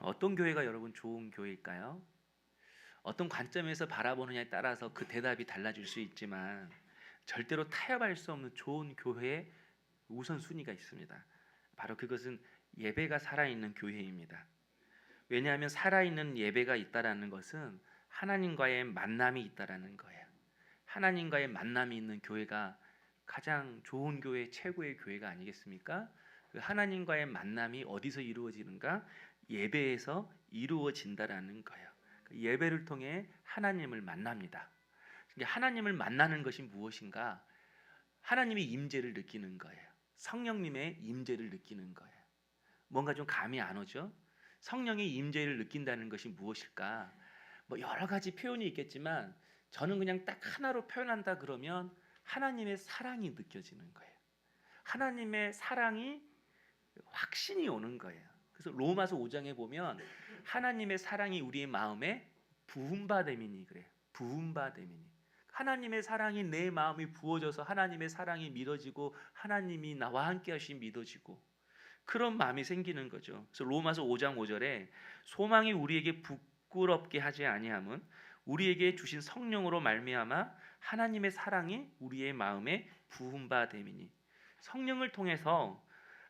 어떤 교회가 여러분 좋은 교회일까요? 어떤 관점에서 바라보느냐에 따라서 그 대답이 달라질 수 있지만 절대로 타협할 수 없는 좋은 교회의 우선순위가 있습니다. 바로 그것은 예배가 살아있는 교회입니다. 왜냐하면 살아있는 예배가 있다라는 것은 하나님과의 만남이 있다라는 거예요. 하나님과의 만남이 있는 교회가 가장 좋은 교회, 최고의 교회가 아니겠습니까? 그 하나님과의 만남이 어디서 이루어지는가? 예배에서 이루어진다라는 거예요. 그 예배를 통해 하나님을 만납니다. 하나님을 만나는 것이 무엇인가? 하나님의 임재를 느끼는 거예요. 성령님의 임재를 느끼는 거예요. 뭔가 좀 감이 안 오죠? 성령의 임재를 느낀다는 것이 무엇일까? 뭐 여러 가지 표현이 있겠지만 저는 그냥 딱 하나로 표현한다 그러면 하나님의 사랑이 느껴지는 거예요. 하나님의 사랑이 확신이 오는 거예요. 그래서 로마서 5장에 보면 하나님의 사랑이 우리의 마음에 부음바됨이니 그래요. 부음바됨이니. 하나님의 사랑이 내 마음이 부어져서 하나님의 사랑이 믿어지고 하나님이 나와 함께 하신 믿어지고 그런 마음이 생기는 거죠. 그래서 로마서 5장 5절에 소망이 우리에게 부끄럽게 하지 아니함은 우리에게 주신 성령으로 말미암아 하나님의 사랑이 우리의 마음에 부은 바 됨이니. 성령을 통해서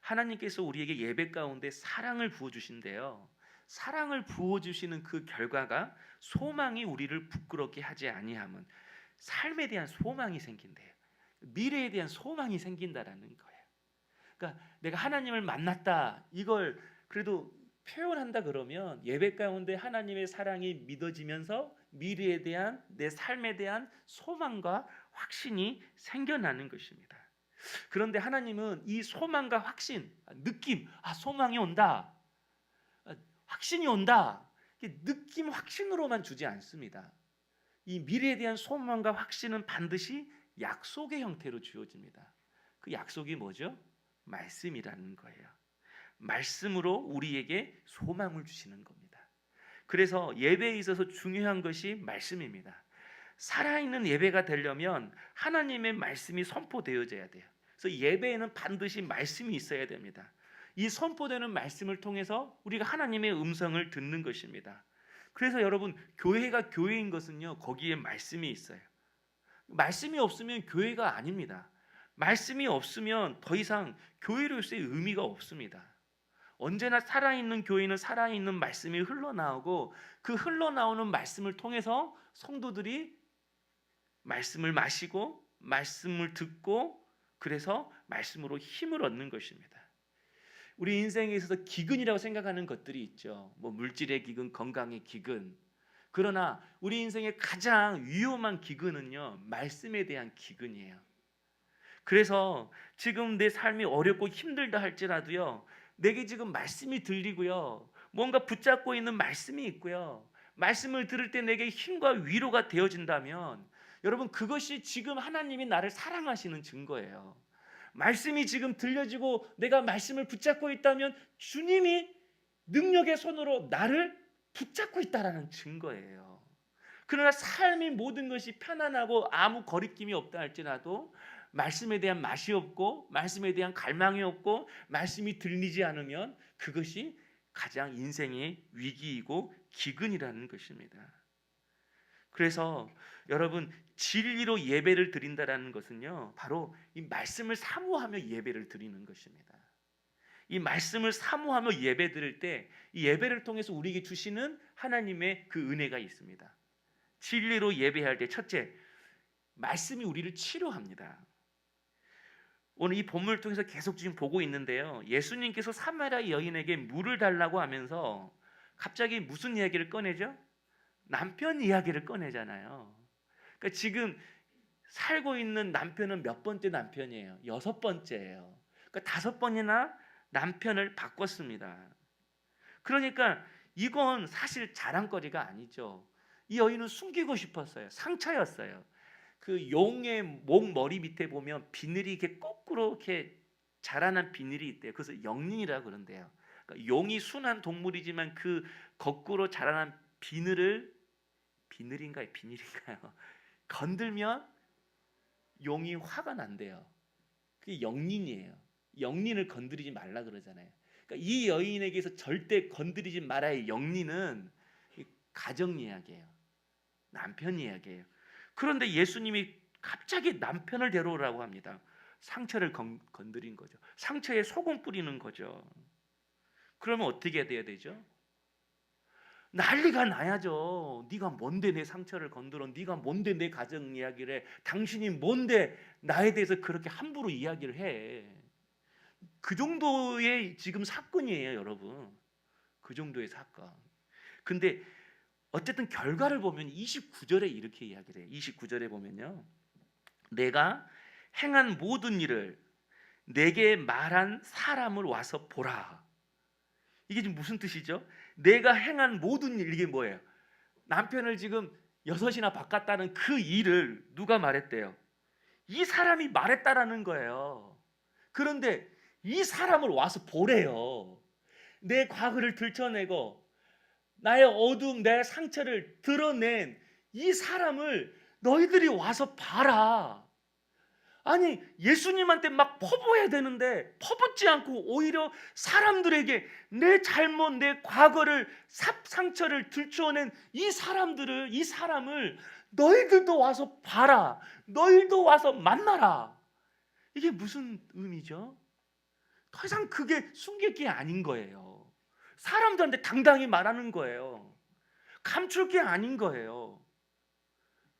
하나님께서 우리에게 예배 가운데 사랑을 부어 주신대요. 사랑을 부어 주시는 그 결과가 소망이 우리를 부끄럽게 하지 아니함은 삶에 대한 소망이 생긴대요. 미래에 대한 소망이 생긴다라는 거예요. 그러니까 내가 하나님을 만났다 이걸 그래도 표현한다 그러면 예배 가운데 하나님의 사랑이 믿어지면서 미래에 대한 내 삶에 대한 소망과 확신이 생겨나는 것입니다. 그런데 하나님은 이 소망과 확신, 느낌, 소망이 온다, 확신이 온다, 느낌, 확신으로만 주지 않습니다. 이 미래에 대한 소망과 확신은 반드시 약속의 형태로 주어집니다. 그 약속이 뭐죠? 말씀이라는 거예요. 말씀으로 우리에게 소망을 주시는 겁니다. 그래서 예배에 있어서 중요한 것이 말씀입니다. 살아있는 예배가 되려면 하나님의 말씀이 선포되어져야 돼요. 그래서 예배에는 반드시 말씀이 있어야 됩니다. 이 선포되는 말씀을 통해서 우리가 하나님의 음성을 듣는 것입니다. 그래서 여러분 교회가 교회인 것은요 거기에 말씀이 있어요. 말씀이 없으면 교회가 아닙니다. 말씀이 없으면 더 이상 교회로서의 의미가 없습니다. 언제나 살아있는 교회는 살아있는 말씀이 흘러나오고 그 흘러나오는 말씀을 통해서 성도들이 말씀을 마시고 말씀을 듣고 그래서 말씀으로 힘을 얻는 것입니다. 우리 인생에 있어서 기근이라고 생각하는 것들이 있죠. 뭐 물질의 기근, 건강의 기근. 그러나 우리 인생의 가장 위험한 기근은요 말씀에 대한 기근이에요. 그래서 지금 내 삶이 어렵고 힘들다 할지라도요 내게 지금 말씀이 들리고요 뭔가 붙잡고 있는 말씀이 있고요 말씀을 들을 때 내게 힘과 위로가 되어진다면 여러분 그것이 지금 하나님이 나를 사랑하시는 증거예요. 말씀이 지금 들려지고 내가 말씀을 붙잡고 있다면 주님이 능력의 손으로 나를 붙잡고 있다라는 증거예요. 그러나 삶의 모든 것이 편안하고 아무 거리낌이 없다 할지라도 말씀에 대한 맛이 없고 말씀에 대한 갈망이 없고 말씀이 들리지 않으면 그것이 가장 인생의 위기이고 기근이라는 것입니다. 그래서 여러분 진리로 예배를 드린다라는 것은요 바로 이 말씀을 사모하며 예배를 드리는 것입니다. 이 말씀을 사모하며 예배 드릴 때 이 예배를 통해서 우리에게 주시는 하나님의 그 은혜가 있습니다. 진리로 예배할 때 첫째, 말씀이 우리를 치료합니다. 오늘 이 본문을 통해서 계속 지금 보고 있는데요. 예수님께서 사마리아 여인에게 물을 달라고 하면서 갑자기 무슨 이야기를 꺼내죠? 남편 이야기를 꺼내잖아요. 그러니까 지금 살고 있는 남편은 몇 번째 남편이에요? 6번째예요. 그러니까 5번이나 남편을 바꿨습니다. 그러니까 이건 사실 자랑거리가 아니죠. 이 여인은 숨기고 싶었어요. 상처였어요. 그 용의 목 머리 밑에 보면 비늘이 이렇게 거꾸로 이렇게 자라난 비늘이 있대요. 그래서 영린이라고 그런대요. 그러니까 용이 순한 동물이지만 그 거꾸로 자라난 비늘인가요? 비닐인가요? 건들면 용이 화가 난대요. 그게 영린이에요. 영린을 건드리지 말라 그러잖아요. 그러니까 이 여인에게서 절대 건드리지 말아야 할 영리는 가정 이야기예요. 남편 이야기예요. 그런데 예수님이 갑자기 남편을 데려오라고 합니다. 상처를 건드린 거죠. 상처에 소금 뿌리는 거죠. 그러면 어떻게 돼야 되죠? 난리가 나야죠. 네가 뭔데 내 상처를 건드려? 네가 뭔데 내 가정 이야기를 해? 당신이 뭔데 나에 대해서 그렇게 함부로 이야기를 해? 그 정도의 지금 사건이에요, 여러분. 그 정도의 사건. 근데 어쨌든 결과를 보면 29절에 이렇게 이야기를 해요. 29절에 보면요. 내가 행한 모든 일을 내게 말한 사람을 와서 보라. 이게 지금 무슨 뜻이죠? 내가 행한 모든 일, 이게 뭐예요? 남편을 지금 6이나 바꿨다는 그 일을 누가 말했대요? 이 사람이 말했다라는 거예요. 그런데 이 사람을 와서 보래요. 내 과거를 들춰내고 나의 어두움, 내 상처를 드러낸 이 사람을 너희들이 와서 봐라. 아니, 예수님한테 막 퍼부어야 되는데 퍼붓지 않고 오히려 사람들에게 내 잘못, 내 과거를, 상처를 들추어낸 이 사람을 너희들도 와서 봐라. 너희도 와서 만나라. 이게 무슨 의미죠? 더 이상 그게 숨길 게 아닌 거예요. 사람들한테 당당히 말하는 거예요. 감출 게 아닌 거예요.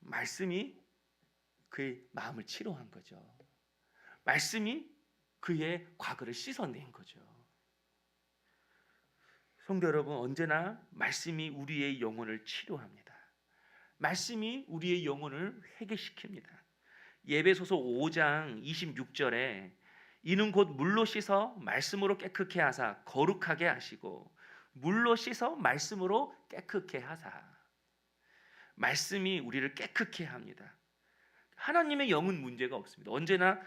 말씀이 그의 마음을 치료한 거죠. 말씀이 그의 과거를 씻어낸 거죠. 성도 여러분, 언제나 말씀이 우리의 영혼을 치료합니다. 말씀이 우리의 영혼을 회개시킵니다. 예배소서 5장 26절에 이는 곧 물로 씻어 말씀으로 깨끗게 하사 거룩하게 하시고 물로 씻어 말씀으로 깨끗게 하사. 말씀이 우리를 깨끗게 합니다. 하나님의 영은 문제가 없습니다. 언제나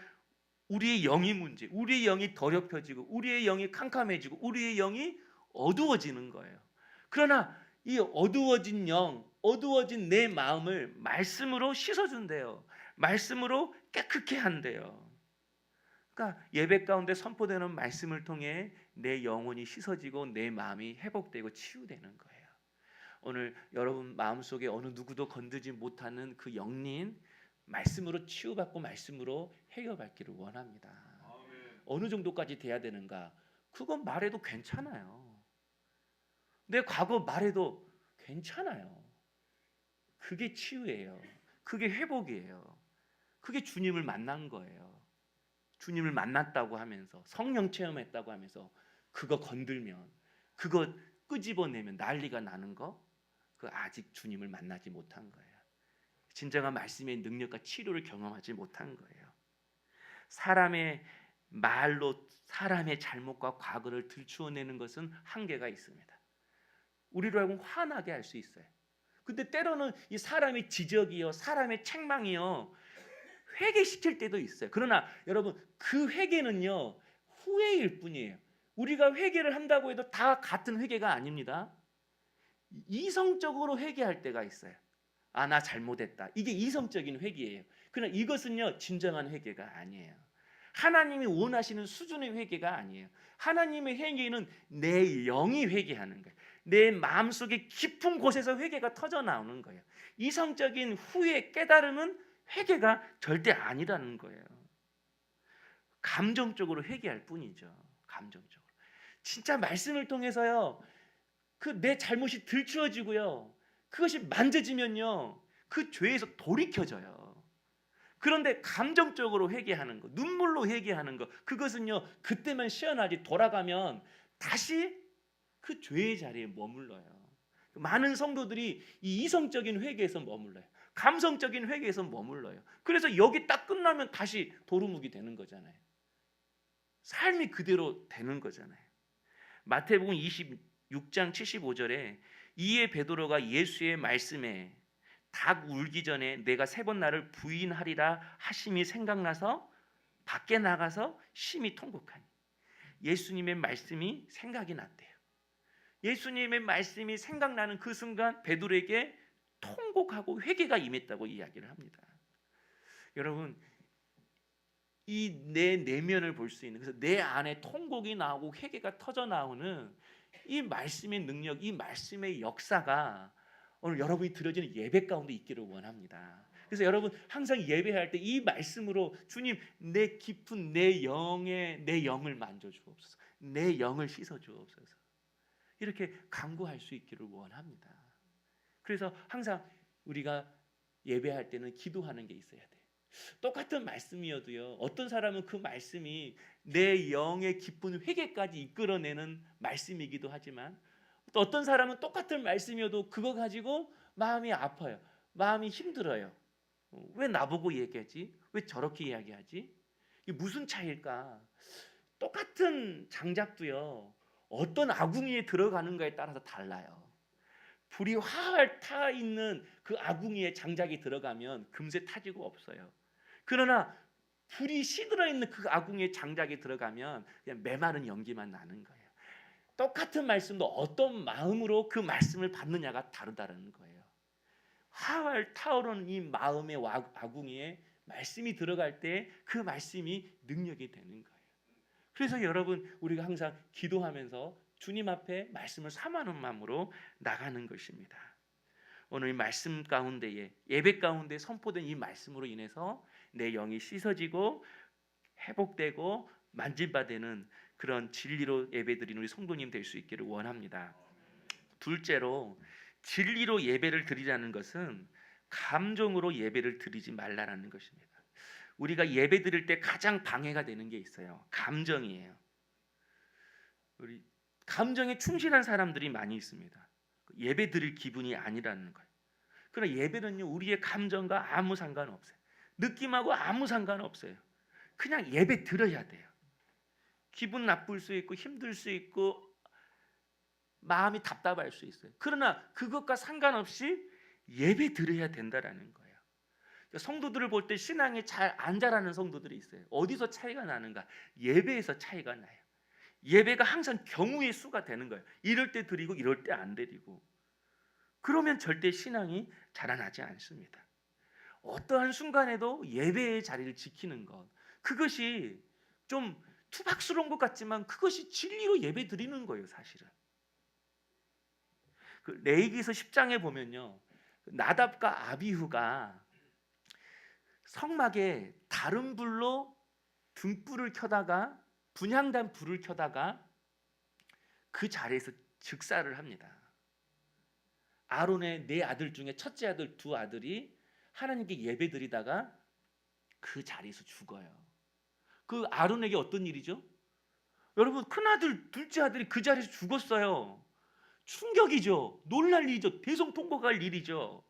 우리의 영이 문제, 우리의 영이 더럽혀지고 우리의 영이 캄캄해지고 우리의 영이 어두워지는 거예요. 그러나 이 어두워진 영, 어두워진 내 마음을 말씀으로 씻어준대요. 말씀으로 깨끗게 한대요. 그러니까 예배 가운데 선포되는 말씀을 통해 내 영혼이 씻어지고 내 마음이 회복되고 치유되는 거예요. 오늘 여러분 마음속에 어느 누구도 건드지 못하는 그 영린 말씀으로 치유받고 말씀으로 해결받기를 원합니다. 아멘. 어느 정도까지 돼야 되는가? 그건 말해도 괜찮아요. 내 과거 말해도 괜찮아요. 그게 치유예요. 그게 회복이에요. 그게 주님을 만난 거예요. 주님을 만났다고 하면서 성령 체험했다고 하면서 그거 건들면, 그거 끄집어내면 난리가 나는 거, 그 아직 주님을 만나지 못한 거예요. 진정한 말씀의 능력과 치료를 경험하지 못한 거예요. 사람의 말로 사람의 잘못과 과거를 들추어내는 것은 한계가 있습니다. 우리로 하여금 화나게 할 수 있어요. 근데 때로는 이 사람의 지적이요, 사람의 책망이요, 회개시킬 때도 있어요. 그러나 여러분, 그 회개는요 후회일 뿐이에요. 우리가 회개를 한다고 해도 다 같은 회개가 아닙니다. 이성적으로 회개할 때가 있어요. 아, 나 잘못했다. 이게 이성적인 회개예요. 그러나 이것은요 진정한 회개가 아니에요. 하나님이 원하시는 수준의 회개가 아니에요. 하나님의 회개는 내 영이 회개하는 거예요. 내 마음속의 깊은 곳에서 회개가 터져 나오는 거예요. 이성적인 후회, 깨달음은 회개가 절대 아니라는 거예요. 감정적으로 회개할 뿐이죠. 감정적으로. 진짜 말씀을 통해서요, 그 내 잘못이 들추어지고요, 그것이 만져지면요, 그 죄에서 돌이켜져요. 그런데 감정적으로 회개하는 거, 눈물로 회개하는 거, 그것은요 그때만 시원하지 돌아가면 다시 그 죄의 자리에 머물러요. 많은 성도들이 이 이성적인 회개에서 머물러요. 감성적인 회개에서 머물러요. 그래서 여기 딱 끝나면 다시 도루묵이 되는 거잖아요. 삶이 그대로 되는 거잖아요. 마태복음 26장 75절에 이에 베드로가 예수의 말씀에 닭 울기 전에 내가 3번 나를 부인하리라 하심이 생각나서 밖에 나가서 심히 통곡하니. 예수님의 말씀이 생각이 났대요. 예수님의 말씀이 생각나는 그 순간 베드로에게 통곡하고 회개가 임했다고 이야기를 합니다. 여러분, 이 내 내면을 볼 수 있는, 그래서 내 안에 통곡이 나오고 회개가 터져 나오는 이 말씀의 능력, 이 말씀의 역사가 오늘 여러분이 드려지는 예배 가운데 있기를 원합니다. 그래서 여러분 항상 예배할 때 이 말씀으로 주님 내 깊은 내 영을 만져 주옵소서. 내 영을 씻어 주옵소서. 이렇게 간구할 수 있기를 원합니다. 그래서 항상 우리가 예배할 때는 기도하는 게 있어야 돼. 똑같은 말씀이어도요, 어떤 사람은 그 말씀이 내 영의 깊은 회개까지 이끌어내는 말씀이기도 하지만, 또 어떤 사람은 똑같은 말씀이어도 그거 가지고 마음이 아파요. 마음이 힘들어요. 왜 나보고 얘기하지? 왜 저렇게 이야기하지? 이게 무슨 차이일까? 똑같은 장작도요, 어떤 아궁이에 들어가는가에 따라서 달라요. 불이 활 타 있는 그 아궁이에 장작이 들어가면 금세 타지고 없어요. 그러나 불이 시들어 있는 그 아궁이에 장작이 들어가면 그냥 메마른 연기만 나는 거예요. 똑같은 말씀도 어떤 마음으로 그 말씀을 받느냐가 다르다는 거예요. 활 타오르는 이 마음의 아궁이에 말씀이 들어갈 때 그 말씀이 능력이 되는 거예요. 그래서 여러분 우리가 항상 기도하면서 주님 앞에 말씀을 삼하는 마음으로 나가는 것입니다. 오늘 이 말씀 가운데에 예배 가운데 선포된 이 말씀으로 인해서 내 영이 씻어지고 회복되고 만진바되는 그런 진리로 예배드리는 우리 성도님 될 수 있기를 원합니다. 둘째로 진리로 예배를 드리라는 것은 감정으로 예배를 드리지 말라라는 것입니다. 우리가 예배 드릴 때 가장 방해가 되는 게 있어요. 감정이에요. 우리 감정에 충실한 사람들이 많이 있습니다. 예배 드릴 기분이 아니라는 거예요. 그러나 예배는요, 우리의 감정과 아무 상관없어요. 느낌하고 아무 상관없어요. 그냥 예배 드려야 돼요. 기분 나쁠 수 있고 힘들 수 있고 마음이 답답할 수 있어요. 그러나 그것과 상관없이 예배 드려야 된다라는 거예요. 성도들을 볼 때 신앙이 잘 안 자라는 성도들이 있어요. 어디서 차이가 나는가? 예배에서 차이가 나요. 예배가 항상 경우의 수가 되는 거예요. 이럴 때 드리고 이럴 때 안 드리고. 그러면 절대 신앙이 자라나지 않습니다. 어떠한 순간에도 예배의 자리를 지키는 것, 그것이 좀 투박스러운 것 같지만 그것이 진리로 예배 드리는 거예요, 사실은. 그 레위기서 10장에 보면요, 나답과 아비후가 성막에 다른 불로 등불을 켜다가 분향단 불을 켜다가 그 자리에서 즉사를 합니다. 아론의 네 아들 중에 첫째 아들 두 아들이 하나님께 예배드리다가 그 자리에서 죽어요. 그 아론에게 어떤 일이죠? 여러분, 큰아들 둘째 아들이 그 자리에서 죽었어요. 충격이죠. 놀랄 일이죠. 대성통곡할 일이죠.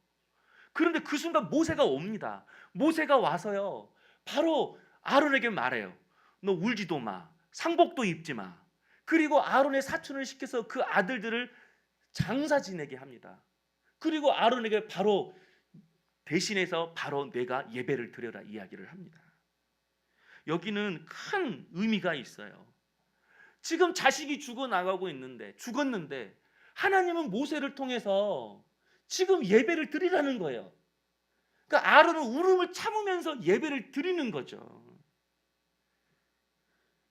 그런데 그 순간 모세가 옵니다. 모세가 와서요, 바로 아론에게 말해요. 너 울지도 마. 상복도 입지 마. 그리고 아론의 사촌을 시켜서 그 아들들을 장사 지내게 합니다. 그리고 아론에게 바로 대신해서 바로 내가 예배를 드려라 이야기를 합니다. 여기는 큰 의미가 있어요. 지금 자식이 죽었는데 하나님은 모세를 통해서 지금 예배를 드리라는 거예요. 그러니까 아론은 울음을 참으면서 예배를 드리는 거죠.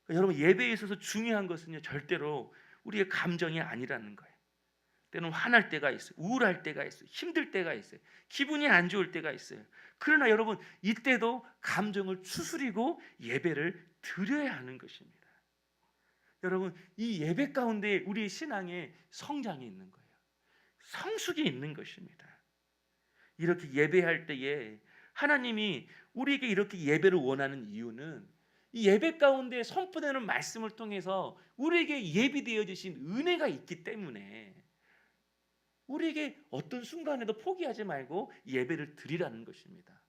그러니까 여러분, 예배에 있어서 중요한 것은요, 절대로 우리의 감정이 아니라는 거예요. 때는 화날 때가 있어요. 우울할 때가 있어요. 힘들 때가 있어요. 기분이 안 좋을 때가 있어요. 그러나 여러분, 이때도 감정을 추스리고 예배를 드려야 하는 것입니다. 여러분, 이 예배 가운데 우리의 신앙의 성장이 있는 거예요. 성숙이 있는 것입니다. 이렇게 예배할 때에 하나님이 우리에게 이렇게 예배를 원하는 이유는 이 예배 가운데 선포되는 말씀을 통해서 우리에게 예비되어 주신 은혜가 있기 때문에 우리에게 어떤 순간에도 포기하지 말고 예배를 드리라는 것입니다.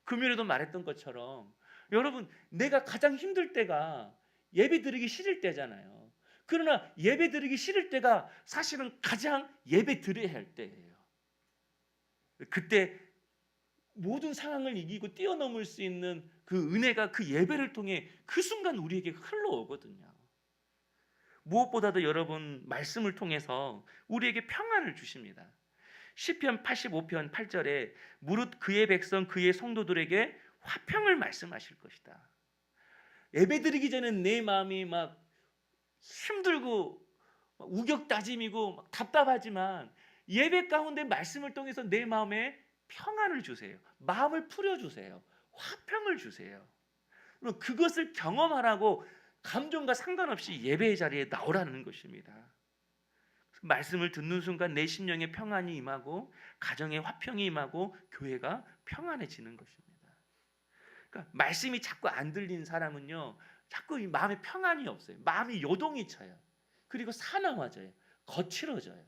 금요일에도 말했던 것처럼 여러분, 내가 가장 힘들 때가 예배 드리기 싫을 때잖아요. 그러나 예배 드리기 싫을 때가 사실은 가장 예배 드려야 할 때예요. 그때 모든 상황을 이기고 뛰어넘을 수 있는 그 은혜가 그 예배를 통해 그 순간 우리에게 흘러오거든요. 무엇보다도 여러분, 말씀을 통해서 우리에게 평안을 주십니다. 시편 85편 8절에 무릇 그의 백성 그의 성도들에게 화평을 말씀하실 것이다. 예배드리기 전에 내 마음이 막 힘들고 막 우격다짐이고 막 답답하지만 예배 가운데 말씀을 통해서 내 마음에 평안을 주세요. 마음을 풀어주세요. 화평을 주세요. 그럼 그것을 경험하라고 감정과 상관없이 예배의 자리에 나오라는 것입니다. 말씀을 듣는 순간 내 심령에 평안이 임하고 가정에 화평이 임하고 교회가 평안해지는 것입니다. 그러니까 말씀이 자꾸 안 들리는 사람은요, 자꾸 이 마음에 평안이 없어요. 마음이 요동이 쳐요. 그리고 사나워져요. 거칠어져요.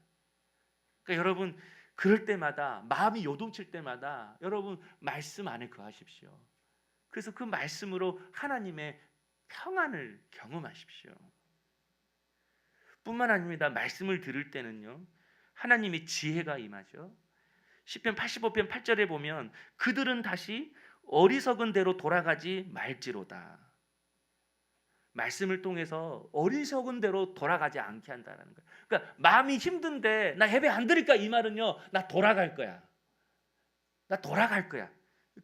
그러니까 여러분, 그럴 때마다 마음이 요동칠 때마다 여러분 말씀 안에 거하십시오. 그래서 그 말씀으로 하나님의 평안을 경험하십시오. 뿐만 아닙니다. 말씀을 들을 때는요, 하나님의 지혜가 임하죠. 시편 85편 8절에 보면 그들은 다시 어리석은 대로 돌아가지 말지로다. 말씀을 통해서 어리석은 대로 돌아가지 않게 한다는 거예요. 그러니까 마음이 힘든데 나 예배 안 드릴까 이 말은요, 나 돌아갈 거야. 나 돌아갈 거야.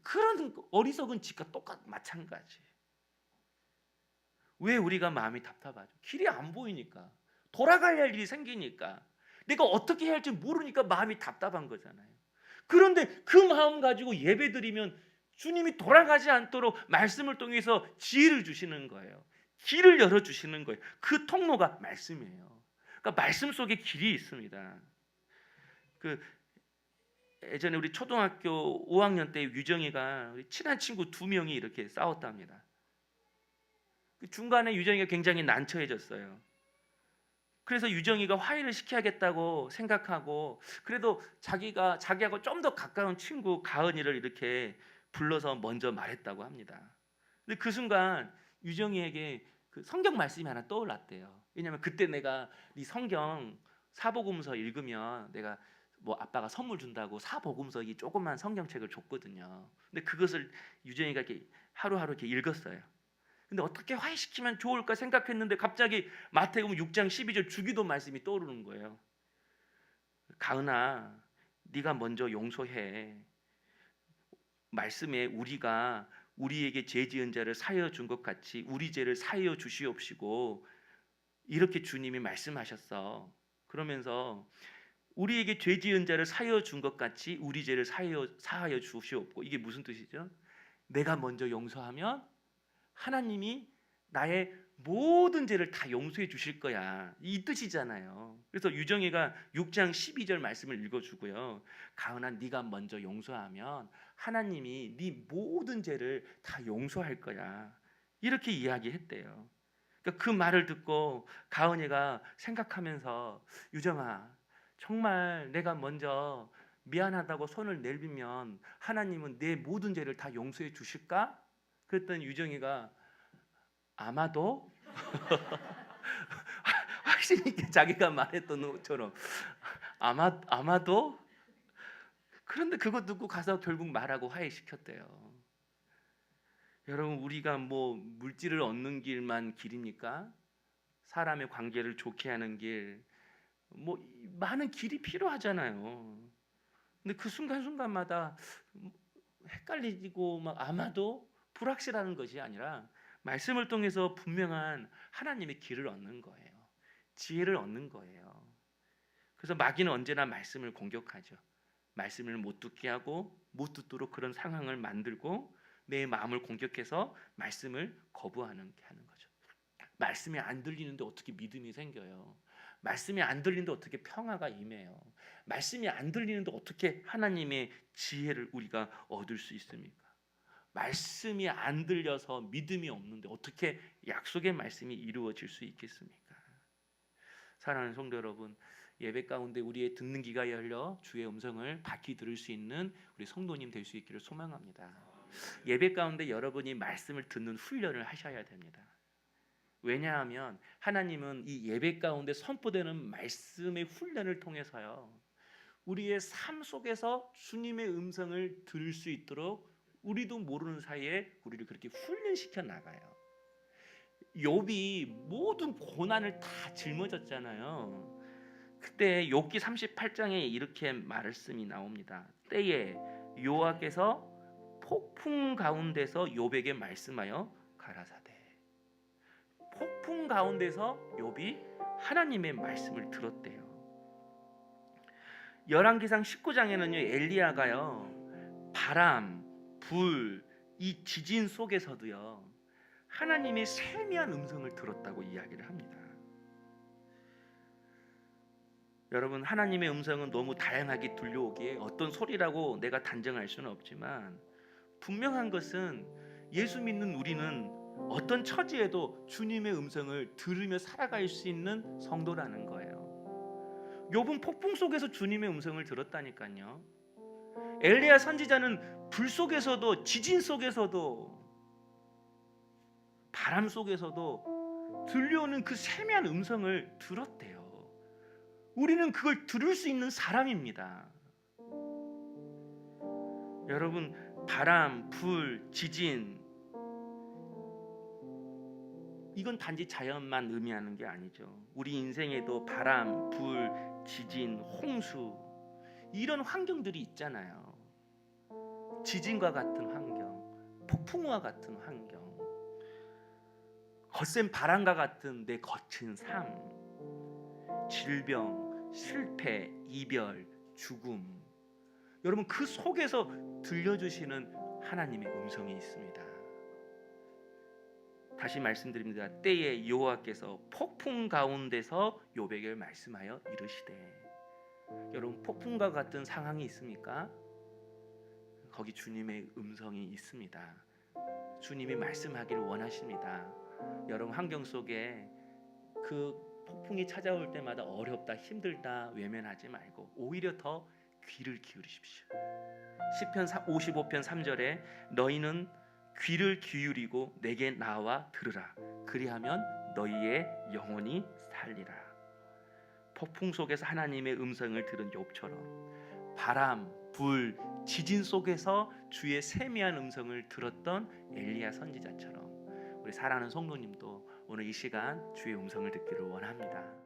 그런 어리석은 짓과 마찬가지. 왜 우리가 마음이 답답하죠? 길이 안 보이니까. 돌아가야 할 일이 생기니까. 내가 어떻게 해야 할지 모르니까 마음이 답답한 거잖아요. 그런데 그 마음 가지고 예배드리면 주님이 돌아가지 않도록 말씀을 통해서 지혜를 주시는 거예요. 길을 열어주시는 거예요. 그 통로가 말씀이에요. 그러니까 말씀 속에 길이 있습니다. 예전에 우리 초등학교 5학년 때 유정이가 우리 친한 친구 2명이 이렇게 싸웠답니다. 중간에 유정이가 굉장히 난처해졌어요. 그래서 유정이가 화해를 시켜야겠다고 생각하고 그래도 자기하고 좀 더 가까운 친구 가은이를 이렇게 불러서 먼저 말했다고 합니다. 근데 그 순간 유정이에게 그 성경 말씀이 하나 떠올랐대요. 왜냐하면 그때 내가 네 성경 사복음서 읽으면 내가 뭐 아빠가 선물 준다고 사복음서 이 조그만 성경책을 줬거든요. 근데 그것을 유정이가 이렇게 하루하루 이렇게 읽었어요. 근데 어떻게 화해시키면 좋을까 생각했는데 갑자기 마태복음 6장 12절 주기도 말씀이 떠오르는 거예요. 가은아, 네가 먼저 용서해. 말씀에 우리가 우리에게 죄 지은 자를 사하여 준 것 같이 우리 죄를 사하여 주시옵시고 이렇게 주님이 말씀하셨어. 그러면서 우리에게 죄 지은 자를 사하여 준 것 같이 우리 죄를 사하여 주시옵고, 이게 무슨 뜻이죠? 내가 먼저 용서하면 하나님이 나의 모든 죄를 다 용서해 주실 거야, 이 뜻이잖아요. 그래서 유정이가 6장 12절 말씀을 읽어주고요, 가은아 네가 먼저 용서하면 하나님이 네 모든 죄를 다 용서할 거야, 이렇게 이야기했대요. 그러니까 그 말을 듣고 가은이가 생각하면서 유정아, 정말 내가 먼저 미안하다고 손을 내밀면 하나님은 내 모든 죄를 다 용서해 주실까? 그랬더니 유정이가 아마도 확신 있게 자기가 말했던 것처럼 아마도. 그런데 그거 듣고 가서 결국 말하고 화해시켰대요. 여러분, 우리가 뭐 물질을 얻는 길만 길입니까? 사람의 관계를 좋게 하는 길, 뭐 많은 길이 필요하잖아요. 근데 그 순간순간마다 헷갈리고 막 아마도 불확실한 것이 아니라 말씀을 통해서 분명한 하나님의 길을 얻는 거예요. 지혜를 얻는 거예요. 그래서 마귀는 언제나 말씀을 공격하죠. 말씀을 못 듣게 하고 못 듣도록 그런 상황을 만들고 내 마음을 공격해서 말씀을 거부하는 거죠. 말씀이 안 들리는데 어떻게 믿음이 생겨요? 말씀이 안 들리는데 어떻게 평화가 임해요? 말씀이 안 들리는데 어떻게 하나님의 지혜를 우리가 얻을 수 있습니까? 말씀이 안 들려서 믿음이 없는데 어떻게 약속의 말씀이 이루어질 수 있겠습니까? 사랑하는 성도 여러분, 예배 가운데 우리의 듣는 귀가 열려 주의 음성을 밝히 들을 수 있는 우리 성도님 될 수 있기를 소망합니다. 예배 가운데 여러분이 말씀을 듣는 훈련을 하셔야 됩니다. 왜냐하면 하나님은 이 예배 가운데 선포되는 말씀의 훈련을 통해서요, 우리의 삶 속에서 주님의 음성을 들을 수 있도록 우리도 모르는 사이에 우리를 그렇게 훈련시켜 나가요. 욥이 모든 고난을 다 짊어졌잖아요. 그때 욥기 38장에 이렇게 말씀이 나옵니다. 때에 여호와께서 폭풍 가운데서 욥에게 말씀하여 가라사대. 폭풍 가운데서 욥이 하나님의 말씀을 들었대요. 열왕기상 19장에는요 엘리야가요 바람, 불, 이 지진 속에서도요 하나님의 세미한 음성을 들었다고 이야기를 합니다. 여러분, 하나님의 음성은 너무 다양하게 들려오기에 어떤 소리라고 내가 단정할 수는 없지만 분명한 것은 예수 믿는 우리는 어떤 처지에도 주님의 음성을 들으며 살아갈 수 있는 성도라는 거예요. 욥은 폭풍 속에서 주님의 음성을 들었다니까요. 엘리야 선지자는 불 속에서도, 지진 속에서도, 바람 속에서도 들려오는 그 세미한 음성을 들었대요. 우리는 그걸 들을 수 있는 사람입니다. 여러분, 바람, 불, 지진, 이건 단지 자연만 의미하는 게 아니죠. 우리 인생에도 바람, 불, 지진, 홍수, 이런 환경들이 있잖아요. 지진과 같은 환경, 폭풍과 같은 환경, 거센 바람과 같은 내 거친 삶, 질병, 실패, 이별, 죽음. 여러분, 그 속에서 들려주시는 하나님의 음성이 있습니다. 다시 말씀드립니다. 때에 여호와께서 폭풍 가운데서 욥에게 말씀하여 이르시되. 여러분, 폭풍과 같은 상황이 있습니까? 거기 주님의 음성이 있습니다. 주님이 말씀하기를 원하십니다. 여러분, 환경 속에 그 폭풍이 찾아올 때마다 어렵다, 힘들다 외면하지 말고 오히려 더 귀를 기울이십시오. 시편 55편 3절에 너희는 귀를 기울이고 내게 나와 들으라. 그리하면 너희의 영혼이 살리라. 폭풍 속에서 하나님의 음성을 들은 욥처럼 바람, 불, 지진 속에서 주의 세미한 음성을 들었던 엘리야 선지자처럼 우리 사랑하는 성도님도 오늘 이 시간 주의 음성을 듣기를 원합니다.